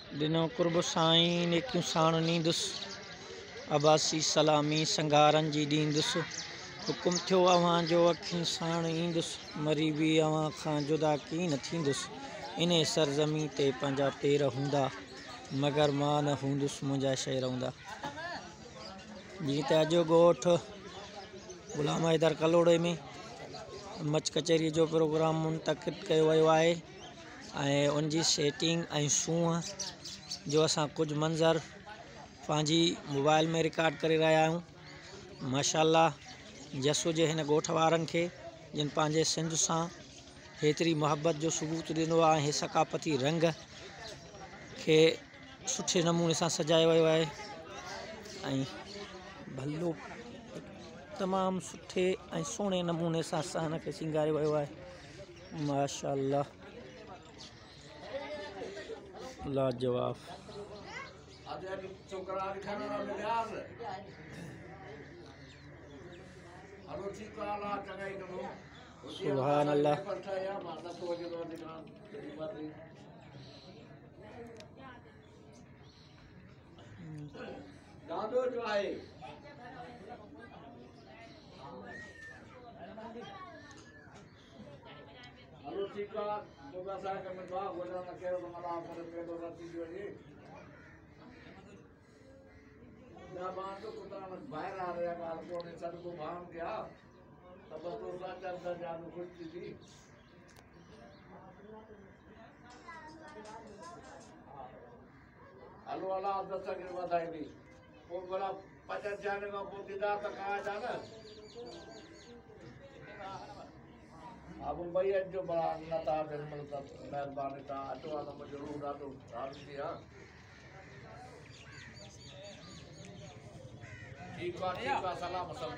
दिनों कुर्ब साईं नेकियूं साण नींदुसि, अबासी सलामी संगारनि जी ॾींदुसि। हुकुम थियो अव्हां जो अखियुनि साण ईंदुसि, मरी बि अव्हां खां जुदा कीअं न थींदुसि। इन सरज़मी ते पंहिंजा पेर हूंदा, मगर मां न हूंदुसि मुंहिंजा शेर हूंदा। जीअं त अॼु ॻोठ ग़ुलाम हैदर कलोड़े में मच कचहरीअ जो प्रोग्राम मुंतक़िद कयो वियो आहे ऐं उनजी सेटिंग ऐं सूंहं जो असां कुझु मंज़र पंहिंजी मोबाइल में रिकॉर्ड करे रहिया आहियूं। माशाअल्लाह जसु जे हिन ॻोठ वारनि खे जिन पंहिंजे सिंध सां हेतिरी मुहबत जो सबूत ॾिनो आहे ऐं सकाफ़ती रंग खे सुठे नमूने सां सजायो वियो आहे ऐं भलो तमामु सुठे ऐं सुहिणे नमूने सां हिन खे सिंगारियो वियो आहे। माशाअल्लाह लाजवाब। सुभान अल्लाह। हलो ठीक है तो बस आ के मैं दुआ बोलना ना केरो तो मला पर पेड़ो राती जो ये ना बात तो कुता बाहर आ रहा है गाल को ने सर को भान गया तब तो साचा सा जादू खुश थी। हलो अल्लाह दस के बधाई दी वो बड़ा पचन जाने का पोतीदा तक आ जाना अब भाई जो बड़ा नता मतलब मेहरबानी था अचो वाला मुझे जरूर ॾाढो राज़ी थी हा ठीक आहे सलाम सब